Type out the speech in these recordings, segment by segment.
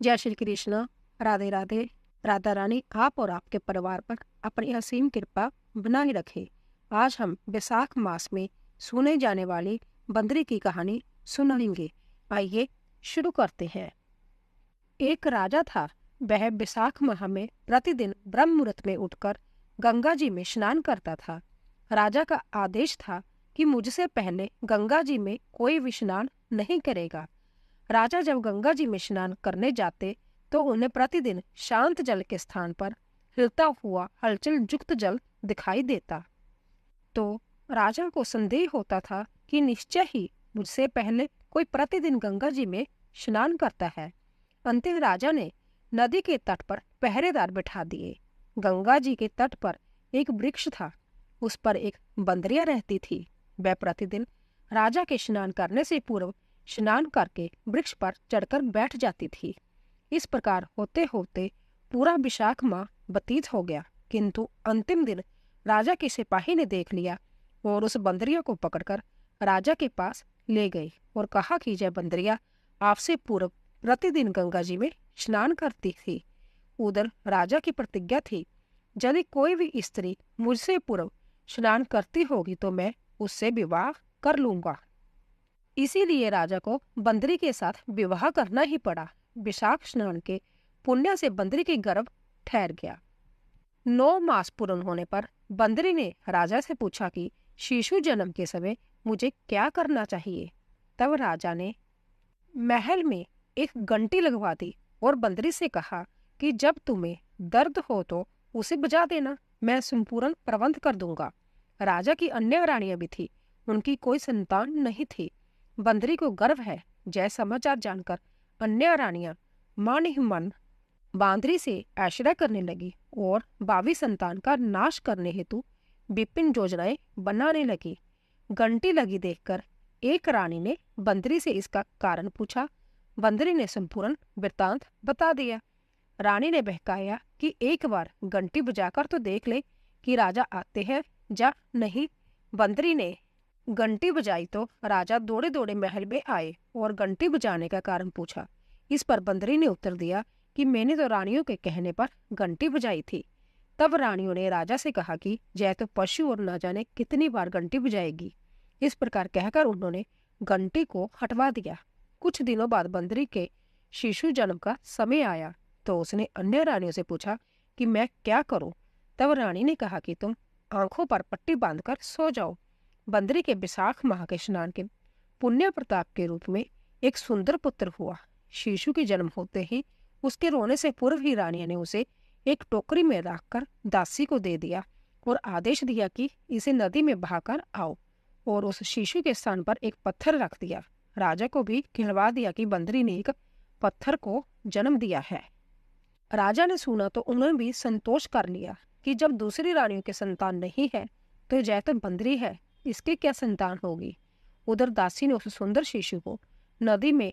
जय श्री कृष्ण। राधे राधे। राधा रानी आप और आपके परिवार पर अपनी असीम कृपा बनाए रखे। आज हम बैसाख मास में सुने जाने वाली बंदरी की कहानी सुनाएंगे। आइए शुरू करते हैं। एक राजा था। वह बैसाख माह में प्रतिदिन ब्रह्म मुहूर्त में उठकर गंगा जी में स्नान करता था। राजा का आदेश था कि मुझसे पहले गंगा जी में कोई भी स्नान नहीं करेगा। राजा जब गंगा जी में स्नान करने जाते तो उन्हें प्रतिदिन शांत जल के स्थान पर हिलता हुआ हलचल युक्त जल दिखाई देता। तो राजा को संदेह होता था कि निश्चय ही मुझसे पहले कोई प्रतिदिन गंगा जी में स्नान करता है। अंतिम राजा ने नदी के तट पर पहरेदार बिठा दिए। गंगा जी के तट पर एक वृक्ष था। उस पर एक बंदरिया रहती थी। वह प्रतिदिन राजा के स्नान करने से पूर्व स्नान करके वृक्ष पर चढ़कर बैठ जाती थी। इस प्रकार होते होते पूरा विशाख माह व्यतीत हो गया, किंतु अंतिम दिन राजा के सिपाही ने देख लिया और उस बंदरिया को पकड़कर राजा के पास ले गई और कहा कि यह बंदरिया आपसे पूर्व प्रतिदिन गंगा जी में स्नान करती थी। उधर राजा की प्रतिज्ञा थी, यदि कोई भी स्त्री मुझसे पूर्व स्नान करती होगी तो मैं उससे विवाह कर लूंगा। इसीलिए राजा को बंदरी के साथ विवाह करना ही पड़ा। विशाख स्नान के पुण्य से बंदरी के गर्भ ठहर गया। 9 मास पूर्ण होने पर बंदरी ने राजा से पूछा कि शिशु जन्म के समय मुझे क्या करना चाहिए। तब राजा ने महल में एक घंटी लगवा दी और बंदरी से कहा कि जब तुम्हें दर्द हो तो उसे बजा देना, मैं संपूर्ण प्रबंध कर दूंगा। राजा की अन्य रानियां भी थी, उनकी कोई संतान नहीं थी। बंदरी को गर्व है। जय समाचार जानकर अन्य रानियां मन ही मन बांदरी से आश्रय करने लगी और भावी संतान का नाश करने हेतु विभिन्न योजनाएं बनाने लगी। घंटी लगी देखकर एक रानी ने बंदरी से इसका कारण पूछा। बंदरी ने संपूर्ण वृत्तांत बता दिया। रानी ने बहकाया कि एक बार घंटी बजाकर तो देख ले कि राजा आते हैं या नहीं। बंदरी ने घंटी बजाई तो राजा दौड़े दौड़े महल में आए और घंटी बजाने का कारण पूछा। इस पर बंदरी ने उत्तर दिया कि मैंने तो रानियों के कहने पर घंटी बजाई थी। तब रानियों ने राजा से कहा कि जय तो पशु और न जाने कितनी बार घंटी बजाएगी। इस प्रकार कहकर उन्होंने घंटी को हटवा दिया। कुछ दिनों बाद बंदरी के शिशु जन्म का समय आया तो उसने अन्य रानियों से पूछा कि मैं क्या करूं। तब रानी ने कहा कि तुम आंखों पर पट्टी बांधकर सो जाओ। बंदरी के विशाख माह के स्नान के पुण्य प्रताप के रूप में एक सुंदर पुत्र हुआ। शिशु के जन्म होते ही उसके रोने से पूर्व ही रानी ने उसे एक टोकरी में रखकर दासी को दे दिया और आदेश दिया कि इसे नदी में बहाकर आओ, और उस शिशु के स्थान पर एक पत्थर रख दिया। राजा को भी कहलवा दिया कि बंदरी ने एक पत्थर को जन्म दिया है। राजा ने सुना तो उन्होंने भी संतोष कर लिया कि जब दूसरी रानियों के संतान नहीं है तो जय तो बंदरी है, इसके क्या संतान होगी। उधर दासी ने उस सुंदर शिशु को नदी में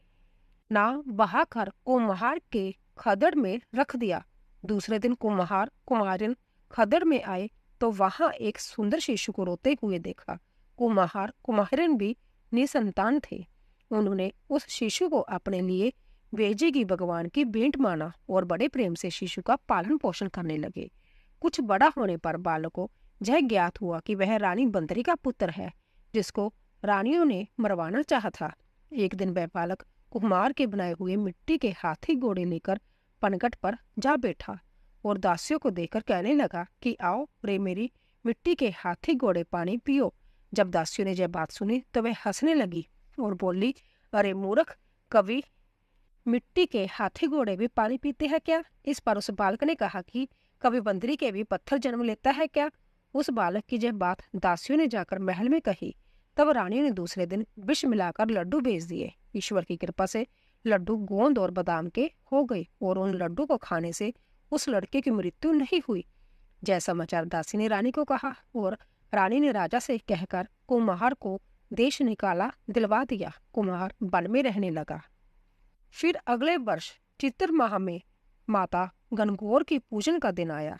ना बहाकर कुम्हार के खदड़ में रख दिया। दूसरे दिन कुम्हार कुम्हारिन खदड़ में आए तो वहां एक सुंदर शिशु को रोते हुए देखा। कुम्हार कुम्हारिन भी निसंतान थे। उन्होंने उस शिशु को अपने लिए भेजेगी भगवान की भेंट माना और बड़े प्रेम से शिशु का पालन पोषण करने लगे। कुछ बड़ा होने पर बालक को यह ज्ञात हुआ कि वह रानी बंदरी का पुत्र है, जिसको रानियों ने मरवाना चाहा था। एक दिन वह बालक कुम्हार के बनाए हुए मिट्टी के हाथी घोड़े लेकर पनघट पर जा बैठा और दासियों को देखकर कहने लगा कि आओ रे मेरी मिट्टी के हाथी घोड़े पानी पियो। जब दासियों ने यह बात सुनी तो वह हंसने लगी और बोली, अरे मूर्ख, कभी मिट्टी के हाथी घोड़े भी पानी पीते हैं क्या? इस पर उस बालक ने कहा कि कभी बंदरी के भी पत्थर जन्म लेता है क्या? उस बालक की यह बात दासियों ने जाकर महल में कही। तब रानी ने दूसरे दिन विष मिलाकर लड्डू भेज दिए। ईश्वर की कृपा से लड्डू गोंद और बादाम के हो गए और उन लड्डू को खाने से उस लड़के की मृत्यु नहीं हुई। जय समाचार दासी ने रानी को कहा और रानी ने राजा से कहकर कुम्हार को देश निकाला दिलवा दिया। कुम्हार वन में रहने लगा। फिर अगले वर्ष चित्र माह में माता गणगौर की पूजन का दिन आया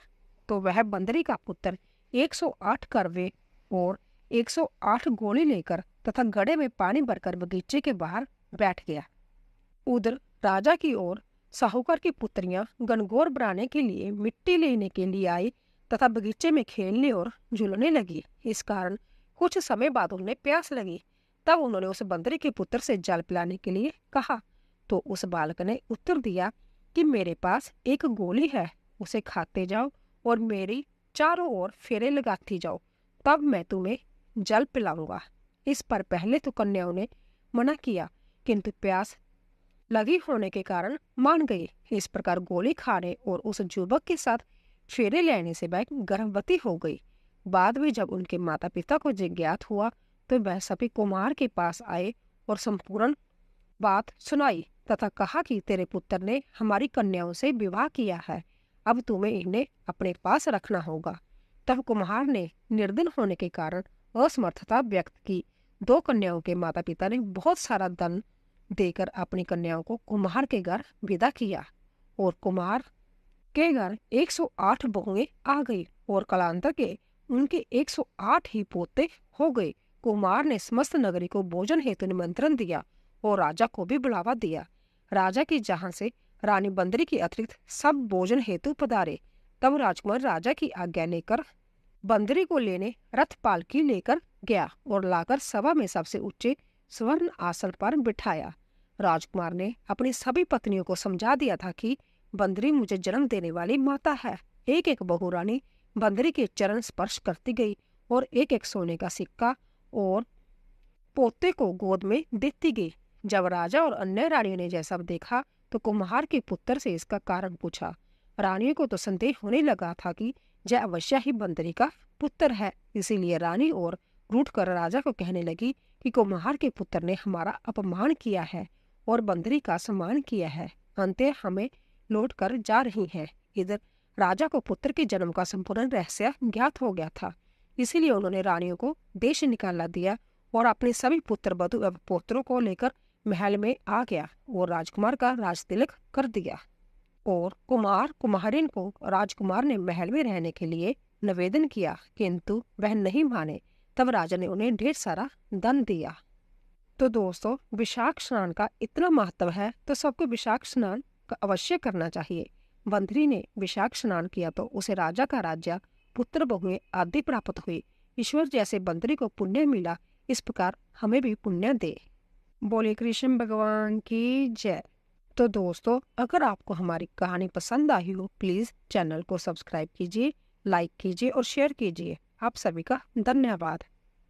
तो वह बंदरी का पुत्र 108 करवे और 108 गोली लेकर तथा घड़े में पानी भरकर बगीचे के बाहर बैठ गया। उधर राजा की ओर साहूकार की पुत्रियां गणगौर बनाने के लिए मिट्टी लेने के लिए आई तथा बगीचे में खेलने और झूलने लगी। इस कारण कुछ समय बाद उन्हें प्यास लगी। तब उन्होंने उस बंदरी के पुत्र से जल पिलाने के लिए कहा, तो उस बालक ने उत्तर दिया कि मेरे पास एक गोली है, उसे खाते जाओ और मेरी चारों ओर फेरे लगाती जाओ, तब मैं तुम्हें जल पिलाऊंगा। इस पर पहले तो कन्याओं ने मना किया, किंतु प्यास लगी होने के कारण मान गई। इस प्रकार गोली खाने और उस युवक के साथ फेरे लेने से वह गर्भवती हो गई। बाद में जब उनके माता पिता को जिज्ञात हुआ तो वह सभी कुमार के पास आए और संपूर्ण बात सुनाई तथा कहा कि तेरे पुत्र ने हमारी कन्याओं से विवाह किया है, अब तुम्हें इन्हें अपने पास रखना होगा। तब कुम्हार ने निर्धन होने के कारण असमर्थता व्यक्त की। दो कन्याओं के माता पिता ने बहुत सारा धन देकर अपनी कन्याओं को कुम्हार के घर विदा किया और कुम्हार के घर 108 बहुएं आ गई और कालांतर के उनके 108 ही पोते हो गए। कुमार ने समस्त नगरी को भोजन हेतु निमंत्रण दिया और राजा को भी बुलावा दिया। राजा की जहां से रानी बंदरी के अतिरिक्त सब भोजन हेतु पधारे। तब राजकुमार राजा की आज्ञा लेकर बंदरी को लेने रथ पालकी लेकर गया और लाकर सभा में सबसे ऊंचे स्वर्ण आसन पर बिठाया। राजकुमार ने अपनी सभी पत्नियों को समझा दिया था कि बंदरी मुझे जन्म देने वाली माता है। एक एक बहू रानी बंदरी के चरण स्पर्श करती गई और एक एक सोने का सिक्का और पोते को गोद में देती गई। जब राजा और अन्य रानियों ने जैसा देखा तो कुम्हार के पुत्र से इसका कारण पूछा। रानियों को तो संदेह होने लगा था कि यह अवश्य ही बंदरी का पुत्र है। इसीलिए रानी और रूठ कर राजा को कहने लगी कि कुम्हार के पुत्र ने हमारा अपमान किया है और बंदरी का सम्मान किया है, अंते हमें लौट कर जा रही हैं। इधर राजा को पुत्र के जन्म का संपूर्ण रहस्य ज्ञात हो गया था, इसीलिए उन्होंने रानियों को देश निकाला दिया और अपने सभी पुत्र वधु एवं पुत्रों को लेकर महल में आ गया और राजकुमार का राजतिलक कर दिया। और कुमार कुम्हारिन को राजकुमार ने महल में रहने के लिए निवेदन किया, किंतु वह नहीं माने। तब राजा ने उन्हें ढेर सारा धन दिया। तो दोस्तों, विशाख स्नान का इतना महत्व है तो सबको विशाख स्नान का अवश्य करना चाहिए। बंदरी ने विशाख स्नान किया तो उसे राजा का राज्य, पुत्र बहुएं आदि प्राप्त हुए। ईश्वर जैसे बंदरी को पुण्य मिला, इस प्रकार हमें भी पुण्य दे। बोले कृष्ण भगवान की जय। तो दोस्तों, अगर आपको हमारी कहानी पसंद आई हो प्लीज चैनल को सब्सक्राइब कीजिए, लाइक कीजिए और शेयर कीजिए। आप सभी का धन्यवाद।